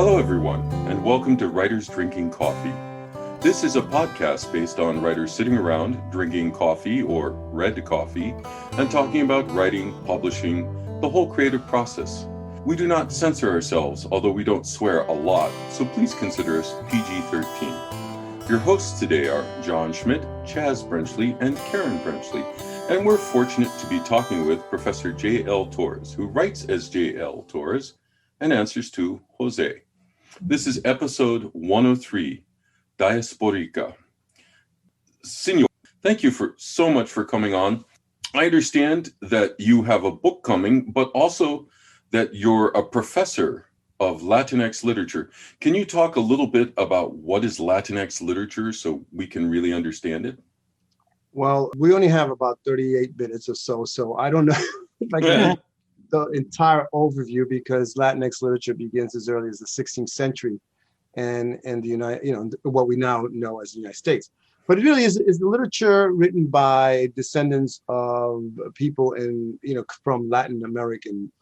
Hello, everyone, and welcome to Writers Drinking Coffee. This is a podcast based on writers sitting around drinking coffee or red coffee and talking about writing, publishing, the whole creative process. We do not censor ourselves, although we don't swear a lot, so please consider us PG-13. Your hosts today are John Schmidt, Chaz Brenchley, and Karen Brenchley, and we're fortunate to be talking with Professor J.L. Torres, who writes as J.L. Torres and answers to Jose. This is episode 103, Diasporica. Senor, thank you so much for coming on. I understand that you have a book coming, but also that you're a professor of Latinx literature. Can you talk a little bit about what is Latinx literature so we can really understand it? Well, we only have about 38 minutes or so I don't know if I can the entire overview, because Latinx literature begins as early as the 16th century and the what we now know as the United States. But it really is the literature written by descendants of people from Latin American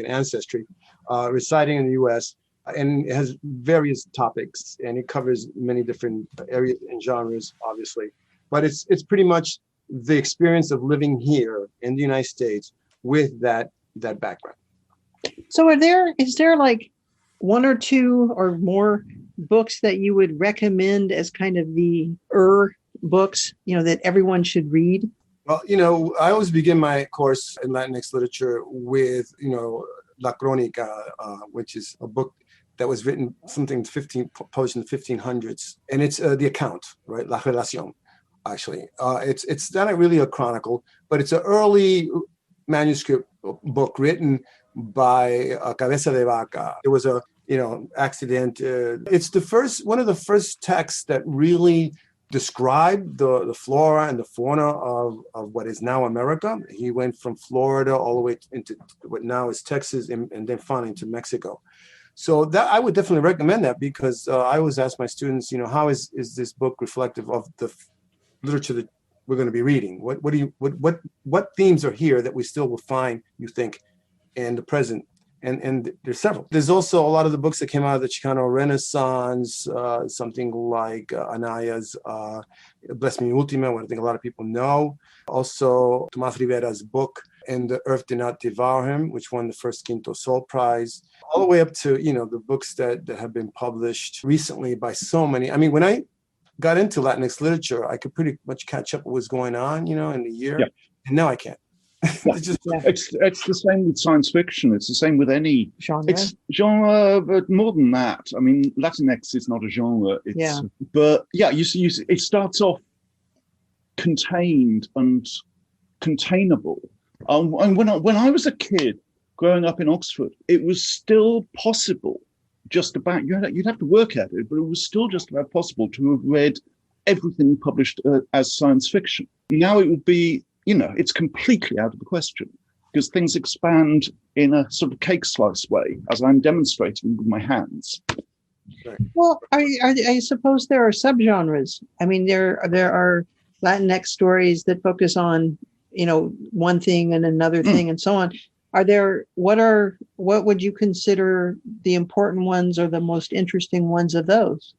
ancestry, residing in the U.S. And it has various topics, and it covers many different areas and genres, obviously. But it's pretty much the experience of living here in the United States with that background. So is there like one or two or more books that you would recommend as kind of the books, that everyone should read? Well, I always begin my course in Latinx literature with, La Crónica, which is a book that was written published in the 1500s. And it's the account, right? La Relación, actually. It's not really a chronicle, but it's an early manuscript book written by Cabeza de Vaca. It was a accident. It's one of the first texts that really described the flora and the fauna of what is now America. He went from Florida all the way into what now is Texas and then finally into Mexico. So that I would definitely recommend that, because I always ask my students, how is this book reflective of the literature that we're going to be reading? What themes are here that we still will find, you think, in the present? And there's several. There's also a lot of the books that came out of the Chicano Renaissance, something like Anaya's Bless Me Ultima, what I think a lot of people know. Also, Tomás Rivera's book, And the Earth Did Not Devour Him, which won the first Quinto Sol Prize, all the way up to, the books that have been published recently by so many. I mean, when I got into Latinx literature, I could pretty much catch up what was going on, in the year. Yeah. And now I can't. It's the same with science fiction. It's the same with any genre. It's genre, but more than that. I mean, Latinx is not a genre. But you see, it starts off contained and containable. And when I was a kid growing up in Oxford, it was still possible. Just about you'd have to work at it, but it was still just about possible to have read everything published as science fiction. Now it would be, it's completely out of the question, because things expand in a sort of cake slice way, as I'm demonstrating with my hands. Well, I suppose there are subgenres. I mean, there are Latinx stories that focus on, one thing and another thing and so on. What would you consider the important ones or the most interesting ones of those?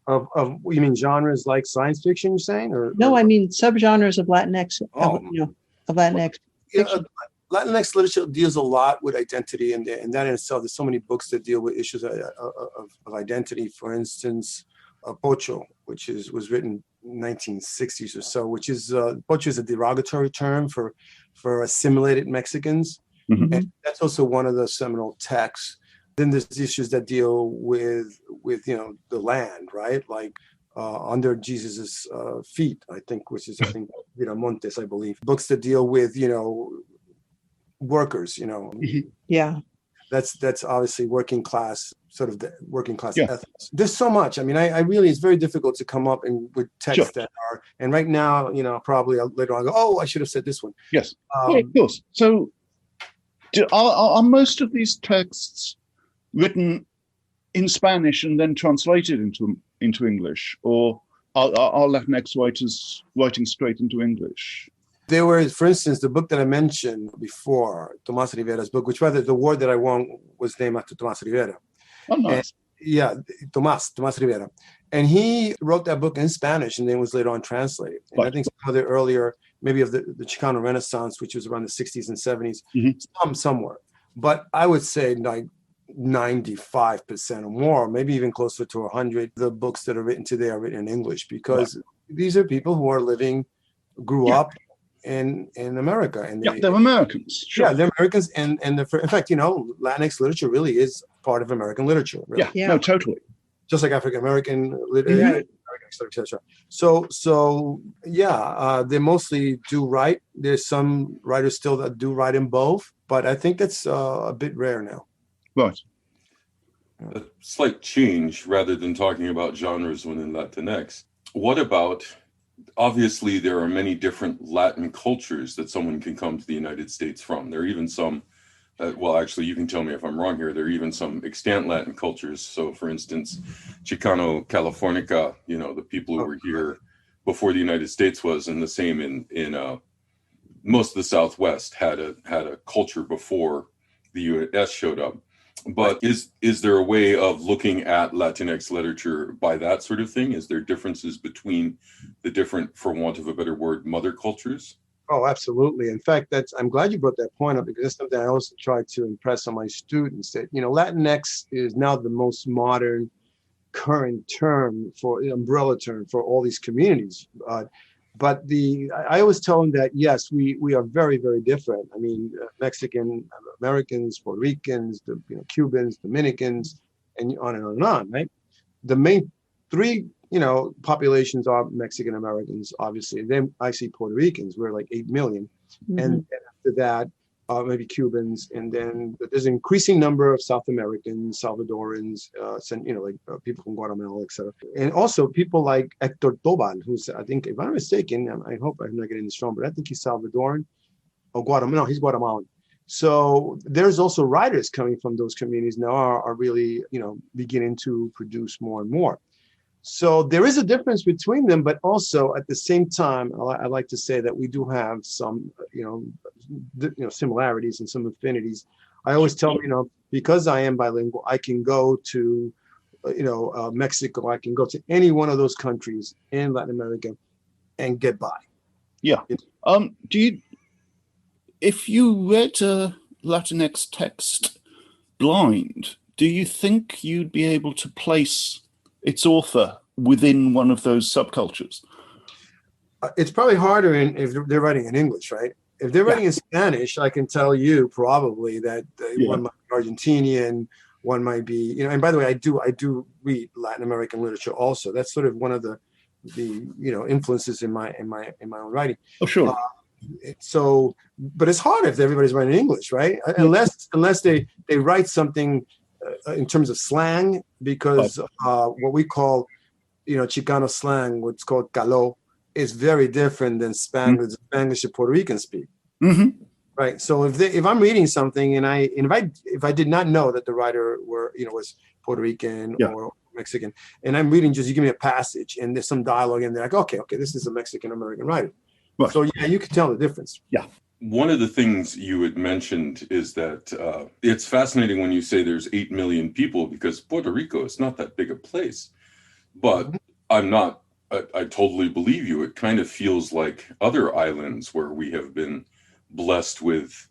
Of you mean genres like science fiction, you're saying? No, I mean subgenres of Latinx. Of Latinx. Latinx literature deals a lot with identity, and that in itself, there's so many books that deal with issues of identity. For instance, Pocho, which was written in 1960s or so, which is Pocho is a derogatory term for assimilated Mexicans. Mm-hmm. And that's also one of the seminal texts. Then there's issues that deal with the land, right? Like Under Jesus's Feet, I think, which is Montes, I believe. Books that deal with workers, Yeah. That's obviously working class, sort of the working class ethics. There's so much. I mean, I really, it's very difficult to come up with texts that are, and right now, probably later on, I should have said this one. Yes, of course. So are most of these texts written in Spanish and then translated into English, or are Latinx writers writing straight into English? There were, for instance, the book that I mentioned before, Tomás Rivera's book, which rather the award that I won was named after Tomás Rivera. Oh, nice. Yeah, Tomas Rivera. And he wrote that book in Spanish and then was later on translated. And I Right. think some of the earlier, maybe of the Chicano Renaissance, which was around the 60s and 70s, somewhere. But I would say like 95% or more, maybe even closer to 100, the books that are written today are written in English because these are people who are grew up in America. And they're Americans. Sure. Yeah, they're Americans. And in fact, Latinx literature really is part of American literature. Really. Yeah, no, totally. Just like African American literature, etc. So they mostly do write. There's some writers still that do write in both, but I think that's a bit rare now. Right. A slight change rather than talking about genres within Latinx. What about, obviously, there are many different Latin cultures that someone can come to the United States from. There are even some, well, actually, you can tell me if I'm wrong here, there are even some extant Latin cultures. So, for instance, Chicano Californica, the people who were here before the United States was, and the same in most of the Southwest had a culture before the U.S. showed up. But is there a way of looking at Latinx literature by that sort of thing? Is there differences between the different, for want of a better word, mother cultures? Oh, absolutely. In fact, I'm glad you brought that point up because that's something I also try to impress on my students that, Latinx is now the most modern current term umbrella term for all these communities. But I always tell them that, yes, we are very, very different. I mean, Mexican Americans, Puerto Ricans, Cubans, Dominicans, and on and on and on, right? The main three, populations are Mexican Americans, obviously. And then I see Puerto Ricans, we're like 8 million. And after that, maybe Cubans. And then there's an increasing number of South Americans, Salvadorans, people from Guatemala, etc. And also people like Hector Tobal, who's, I think, if I'm not mistaken, I hope I'm not getting this wrong, but I think he's Salvadoran or Guatemala. No, he's Guatemalan. So there's also writers coming from those communities now are really, beginning to produce more and more. So there is a difference between them, but also at the same time, I like to say that we do have some, similarities and some affinities. I always tell them, because I am bilingual, I can go to, Mexico. I can go to any one of those countries in Latin America and get by. Yeah. If you read a Latinx text blind, do you think you'd be able to place its author within one of those subcultures? It's probably harder if they're writing in English, right? If they're writing in Spanish, I can tell you probably that one might be Argentinian, one might be, and by the way, I do read Latin American literature also. That's sort of one of the influences in my own writing. Oh, sure. But it's hard if everybody's writing English, right? Unless they write something in terms of slang, because what we call, Chicano slang, what's called caló, is very different than Spanish that Puerto Ricans speak. Mm-hmm. Right. So if I'm reading something and if I did not know that the writer was Puerto Rican or Mexican, and I'm reading, just you give me a passage and there's some dialogue and they're like, okay, this is a Mexican American writer. Right. So you can tell the difference. Yeah. One of the things you had mentioned is that it's fascinating when you say there's 8 million people, because Puerto Rico is not that big a place. But I totally believe you. It kind of feels like other islands where we have been blessed with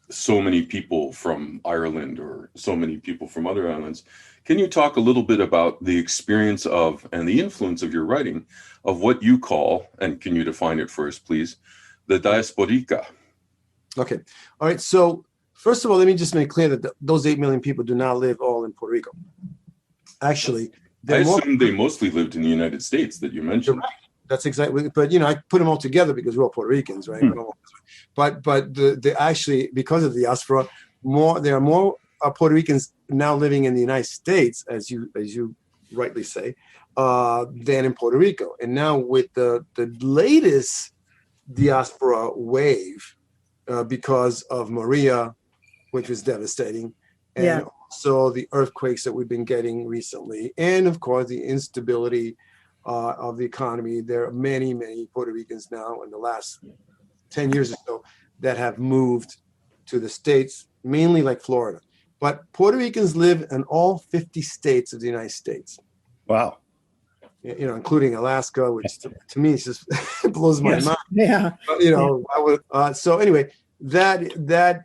so many people from Ireland or so many people from other islands. Can you talk a little bit about the experience of and the influence of your writing of what you call, and can you define it for us, please, the Diasporica? Okay. All right. So first of all, let me just make clear that those 8 million people do not live all in Puerto Rico. Actually, I assume they mostly lived in the United States that you mentioned. Right. That's exactly, but I put them all together because we're all Puerto Ricans, right? But the actually, because of the diaspora, there are more Puerto Ricans now living in the United States, as you rightly say, than in Puerto Rico. And now with the latest diaspora wave, because of Maria, which was devastating, and also the earthquakes that we've been getting recently, and of course the instability of the economy. There are many, many Puerto Ricans now in the last 10 years or so that have moved to the States, mainly like Florida. But Puerto Ricans live in all 50 states of the United States. Wow. You know, including Alaska, which to me is just blows my mind. Yeah. But, you know, I would. So anyway, that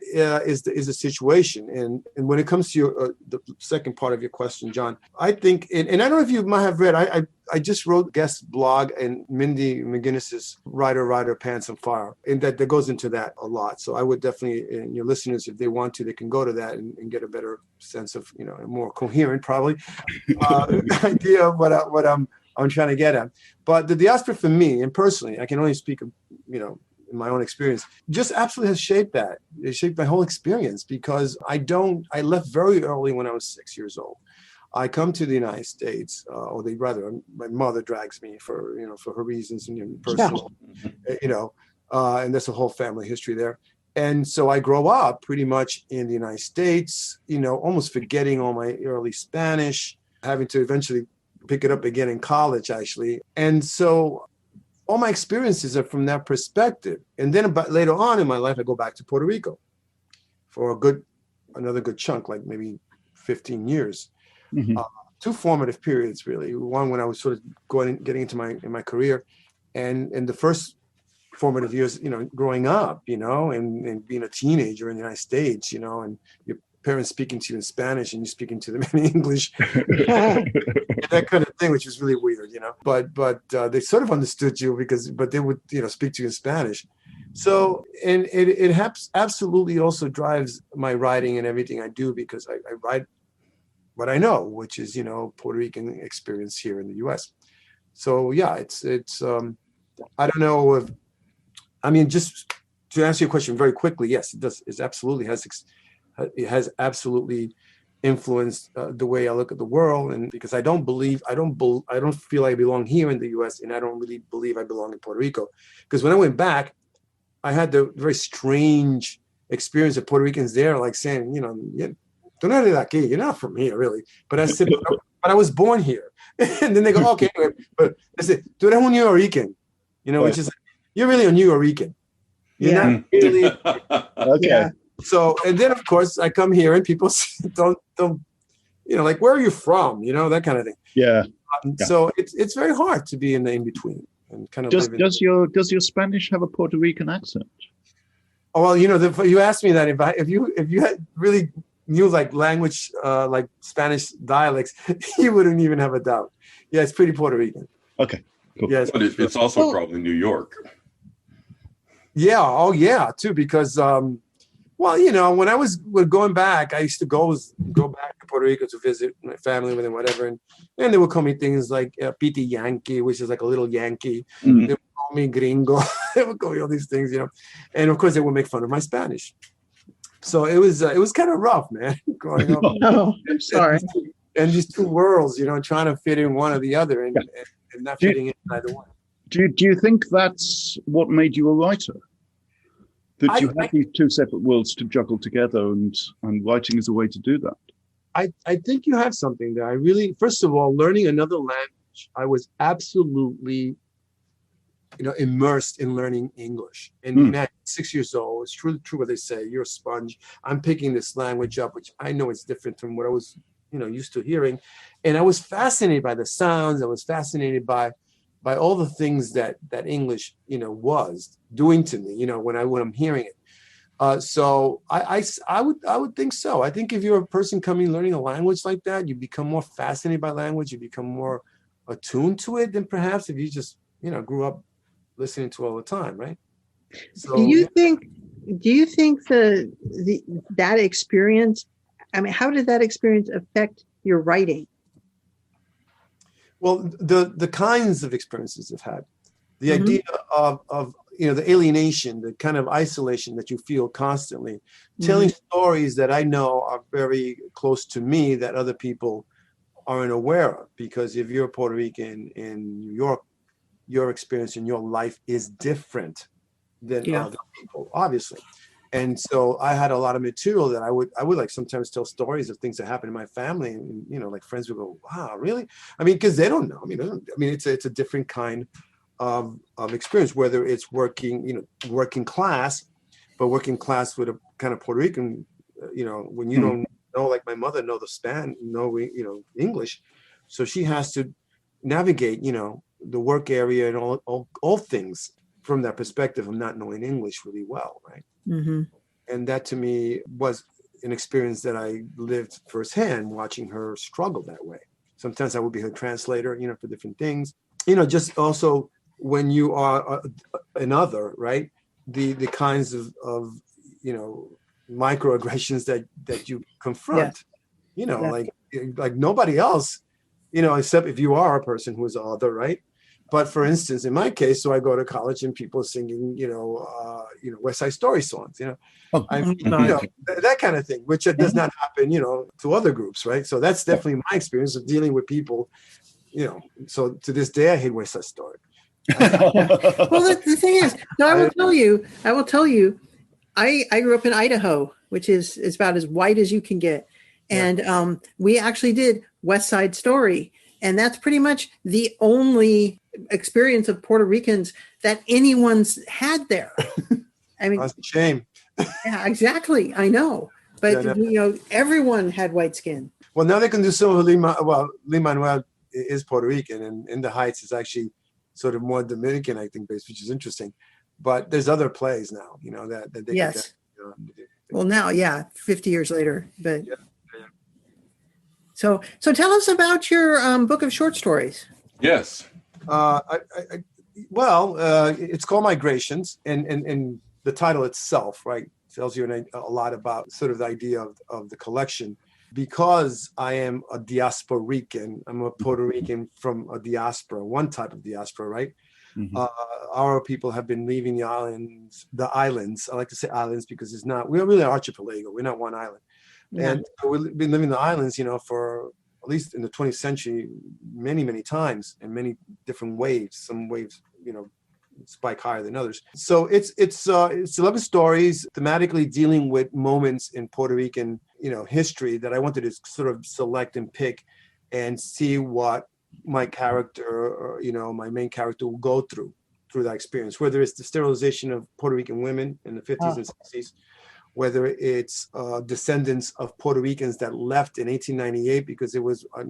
is the situation. And when it comes to your the second part of your question, John, I think, and I don't know if you might have read, I just wrote a guest blog in Mindy McGinnis's Writer Pants on Fire, and that goes into that a lot. So I would definitely, and your listeners, if they want to, they can go to that and get a better sense of, you know, a more coherent probably idea of what I'm trying to get at. But the diaspora for me, and personally, I can only speak of, you know, in my own experience, just absolutely has shaped that. It shaped my whole experience because I left very early when I was 6 years old. I come to the United States, my mother drags me for her reasons and, you know, personal, you know, and there's a whole family history there. And so I grow up pretty much in the United States, you know, almost forgetting all my early Spanish, having to eventually pick it up again in college, actually. And so all my experiences are from that perspective. And then later on in my life, I go back to Puerto Rico for another good chunk, like maybe 15 years. Mm-hmm. Two formative periods, really. One when I was sort of getting into my career, and the first formative years, you know, growing up, you know, and being a teenager in the United States, you know, and your parents speaking to you in Spanish and you speaking to them in English, that kind of thing, which was really weird, you know. But they sort of understood you but they would, you know, speak to you in Spanish. So, and it absolutely also drives my writing and everything I do, because I write what I know, which is, you know, Puerto Rican experience here in the U.S. So yeah, it's I don't know if, I mean, just to answer your question very quickly, yes, it does. It has absolutely influenced the way I look at the world, and because I don't feel I belong here in the U.S., and I don't really believe I belong in Puerto Rico, because when I went back, I had the very strange experience of Puerto Ricans there, like saying, you know, "Tú no eres de aquí, you're not from here, really." But I said, but I was born here, and then they go, "Okay," but I said, "Tú eres un New Rican," you know, which is, you're really a New Rican. You're not really. Okay. Yeah. So, and then of course I come here and people don't, you know, like, where are you from? You know, that kind of thing. Yeah. So it's very hard to be in the in-between and kind of Does your Spanish have a Puerto Rican accent? Oh, well, you know, you asked me that if you had really knew like language, like Spanish dialects, you wouldn't even have a doubt. Yeah, it's pretty Puerto Rican. Okay, cool. Yes, But it's also probably New York. Yeah. Oh, yeah, too, because well, you know, when I was going back, I used to go back to Puerto Rico to visit my family and whatever, and they would call me things like Piti Yankee, which is like a little Yankee. Mm-hmm. They would call me Gringo. They would call me all these things, you know, and of course they would make fun of my Spanish. So it was kind of rough, man, growing up. Oh, I'm sorry. And these two worlds, you know, trying to fit in one or the other, and not fitting in either one. Do you think that's what made you a writer? That you have these two separate worlds to juggle together, and writing is a way to do that? I think you have something there. I really, first of all, learning another language, I was absolutely, you know, immersed in learning English. And at 6 years old, it's true what they say, you're a sponge. I'm picking this language up, which I know is different from what I was, you know, used to hearing. And I was fascinated by the sounds. I was fascinated by all the things that English, you know, was doing to me, you know, when I'm hearing it. So I would think so. I think if you're a person learning a language like that, you become more fascinated by language. You become more attuned to it than perhaps if you just, you know, grew up listening to it all the time, right? So do you think that experience, I mean, how did that experience affect your writing? Well, the kinds of experiences I've had, the idea of, you know, the alienation, the kind of isolation that you feel constantly, telling stories that I know are very close to me that other people aren't aware of. Because if you're a Puerto Rican in New York, your experience in your life is different than other people, obviously. And so I had a lot of material that I would like sometimes tell stories of things that happened in my family, and you know, like friends would go, "Wow, really?" I mean, because they don't know. I mean, it's a different kind of experience, whether it's working class, but working class with a kind of Puerto Rican, you know, when you don't know, like my mother, know English. So she has to navigate, the work area and all things from that perspective of not knowing English really well, right? Mm-hmm. And that to me was an experience that I lived firsthand, watching her struggle that way. Sometimes I would be her translator, for different things. Just also when you are another, right? The kinds of microaggressions that you confront, like nobody else, except if you are a person who is other, right? But for instance, in my case, so I go to college and people singing, West Side Story songs, Oh. that kind of thing, which does not happen, to other groups, right? So that's definitely my experience of dealing with people, So to this day, I hate West Side Story. Well, the thing is, no, I will tell you, I grew up in Idaho, which is about as white as you can get. And we actually did West Side Story. And that's pretty much the only experience of Puerto Ricans that anyone's had there. I mean, that's a shame. Yeah, exactly. I know. But, everyone had white skin. Well, now they can do some of Lin-Manuel is Puerto Rican, and In the Heights is actually sort of more Dominican, I think, based, which is interesting. But there's other plays now, that they yes. can get. Well, now, 50 years later. But So tell us about your book of short stories. Yes. It's called Migrations, and the title itself, right, tells you a lot about sort of the idea of the collection. Because I am a Diasporican, I'm a Puerto Rican from a diaspora, one type of diaspora, right? Mm-hmm. Our people have been leaving the islands. I like to say islands because we're really an archipelago. We're not one island. Yeah. And we've been living in the islands, for at least in the 20th century, many, many times, and many different waves. Some waves, spike higher than others. So it's 11 stories thematically dealing with moments in Puerto Rican, history that I wanted to sort of select and pick and see what my character or, my main character will go through that experience, whether it's the sterilization of Puerto Rican women in the 50s and 60s, whether it's descendants of Puerto Ricans that left in 1898 because there was a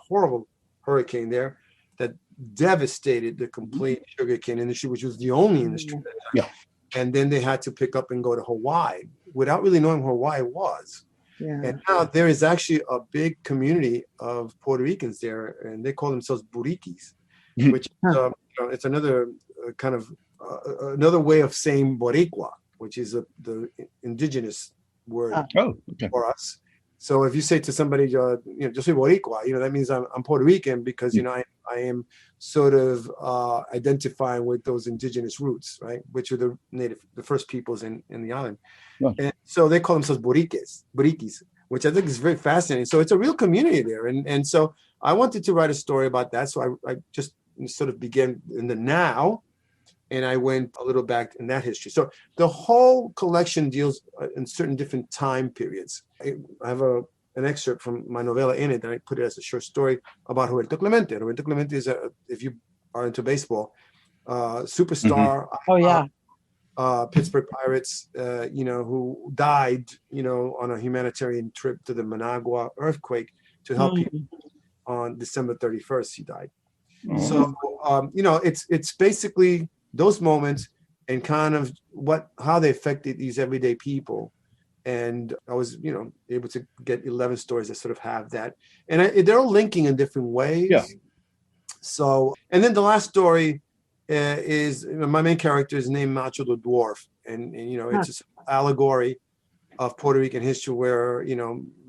horrible hurricane there that devastated the complete sugarcane industry, which was the only industry. Yeah. And then they had to pick up and go to Hawaii without really knowing who Hawaii was. Yeah. And now there is actually a big community of Puerto Ricans there, and they call themselves Buriquis, which it's another kind of another way of saying Boricua, which is the indigenous word for us. So if you say to somebody, yo soy Boricua, that means I'm Puerto Rican because, I am sort of identifying with those indigenous roots, right? Which are the first peoples in the island. Yeah. And so they call themselves Buriquis, which I think is very fascinating. So it's a real community there. And so I wanted to write a story about that. So I just sort of began in the now, and I went a little back in that history. So the whole collection deals in certain different time periods. I have an excerpt from my novella in it, and I put it as a short story about Roberto Clemente. Roberto Clemente is, if you are into baseball, superstar. Mm-hmm. Oh, yeah. Pittsburgh Pirates, who died, on a humanitarian trip to the Managua earthquake to help people on December 31st. He died. So, it's basically those moments and kind of how they affected these everyday people. And I was, able to get 11 stories that sort of have that. And they're all linking in different ways. Yeah. So, and then the last story is my main character is named Macho the Dwarf. And it's just an allegory of Puerto Rican history where,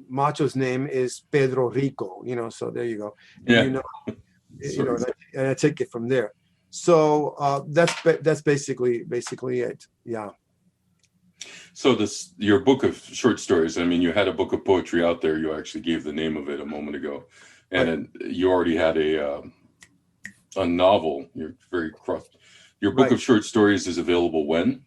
Macho's name is Pedro Rico, so there you go. And, and I take it from there. So that's basically it. Yeah. So your book of short stories, I mean, you had a book of poetry out there. You actually gave the name of it a moment ago, and you already had a novel. You're very crossed. Your book of short stories is available when?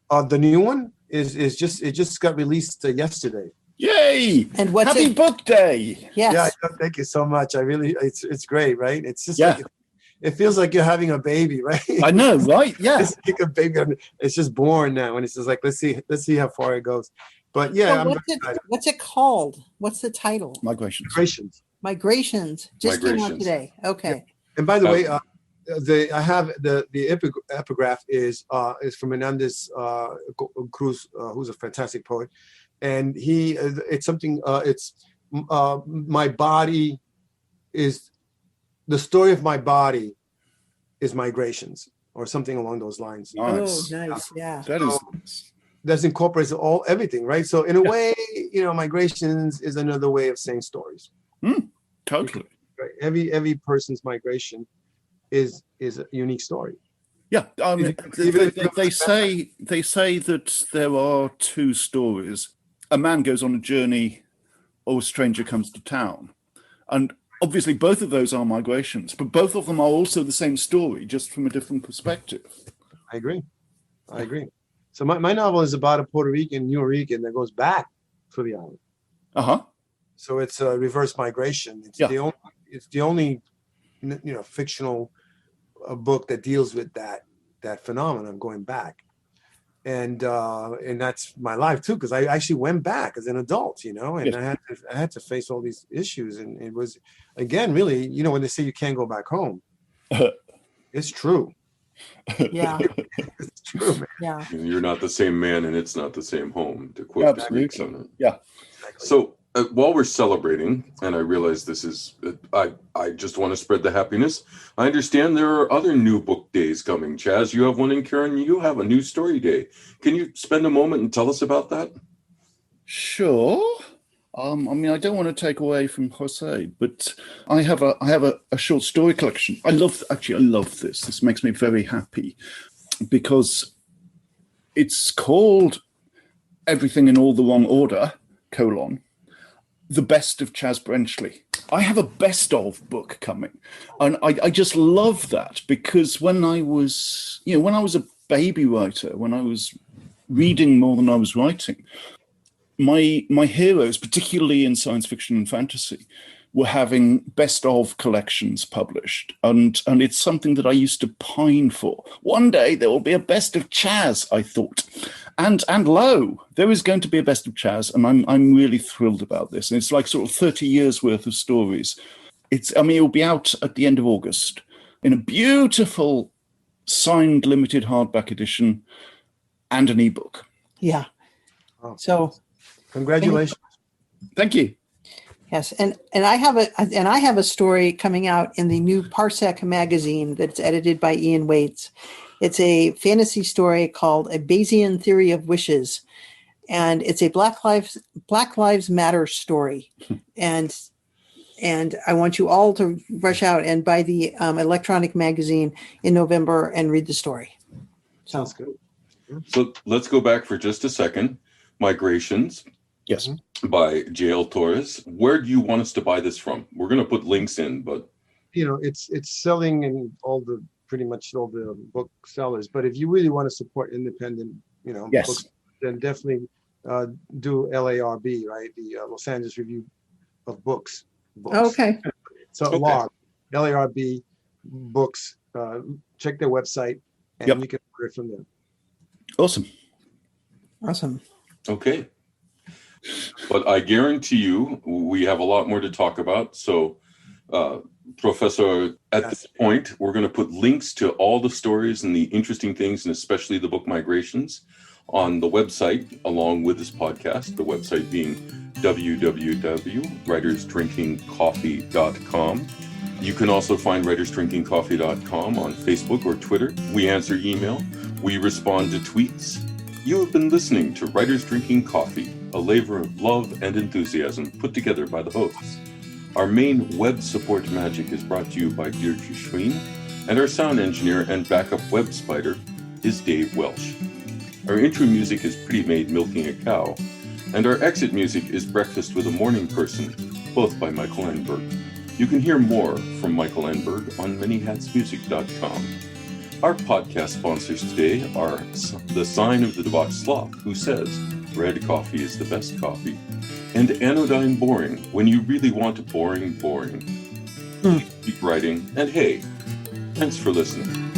The new one is just got released yesterday. Yay! And what's Happy Book Day! Yes. Yeah, thank you so much. It's great, right? It's just like it feels like you're having a baby, right? I know, right? Yeah. It's like a baby. It's just born now, and it's just like let's see how far it goes. But yeah, So I'm very excited. what's it called? What's the title? Migrations. Migrations. Migrations. Just came out Migrations. today. Okay. And by the way, Uh, I have the epigraph is from Hernandez Cruz, who's a fantastic poet, and it's something. It's my body is the story of my body is migrations or something along those lines. Nice. Oh, nice. Yeah. That is nice. That incorporates everything, right? So in a way, migrations is another way of saying stories. Totally. Right? Every person's migration is a unique story. Yeah, Even they say that there are two stories. A man goes on a journey, or a stranger comes to town, and obviously both of those are migrations, but both of them are also the same story, just from a different perspective. I agree. So my novel is about a Puerto Rican, New Rican that goes back to the island. So it's a reverse migration. It's the only fictional book that deals with that phenomenon of going back, and that's my life too, because I actually went back as an adult, and I had to face all these issues, and it was, again, really, when they say you can't go back home, it's true. Yeah. It's true, man. Yeah. You're not the same man, and it's not the same home, to quote the Greeks on it. Yeah. Exactly. So while we're celebrating, and I realize this is, I just want to spread the happiness. I understand there are other new book days coming. Chaz, you have one, and Karen, you have a new story day. Can you spend a moment and tell us about that? Sure. I don't want to take away from Jose, but I have a short story collection. I love this. This makes me very happy because it's called Everything in All the Wrong Order, : The Best of Chaz Brenchley. I have a best of book coming, and I just love that, because when I was a baby writer, when I was reading more than I was writing, my heroes, particularly in science fiction and fantasy, were having best of collections published, and it's something that I used to pine for. One day there will be a best of Chaz, I thought, and lo, there is going to be a best of Chaz, and I'm really thrilled about this. And it's like sort of 30 years worth of stories. It will be out at the end of August in a beautiful signed limited hardback edition and an ebook. Yeah. Oh. So Congratulations. Thank you. yes, and I have a story coming out in the new Parsec magazine that's edited by Ian Waits. It's a fantasy story called A Bayesian Theory of Wishes, and it's a Black Lives Matter story. and I want you all to rush out and buy the electronic magazine in November and read the story. Sounds good. So let's go back for just a second. Migrations. Yes. By J.L. Torres. Where do you want us to buy this from? We're going to put links in, but it's selling in pretty much all the booksellers. But if you really want to support independent, Yes. books, then definitely do LARB, right? The Los Angeles Review of Books. Okay. So Okay. LARB books. Check their website, and you can order it from there. Awesome. okay. But I guarantee you, we have a lot more to talk about. So, Professor, at this point, we're going to put links to all the stories and the interesting things, and especially the book Migrations, on the website, along with this podcast, the website being www.writersdrinkingcoffee.com. You can also find writersdrinkingcoffee.com on Facebook or Twitter. We answer email. We respond to tweets. You have been listening to Writers Drinking Coffee, a labor of love and enthusiasm put together by the hosts. Our main web support magic is brought to you by Deirdre Schween, and our sound engineer and backup web spider is Dave Welsh. Our intro music is Pretty Maid Milking a Cow, and our exit music is Breakfast with a Morning Person, both by Michael Enberg. You can hear more from Michael Enberg on manyhatsmusic.com. Our podcast sponsors today are The Sign of the Debauched Sloth, who says, red coffee is the best coffee, and Anodyne Boring, when you really want boring. Keep writing, and hey, thanks for listening.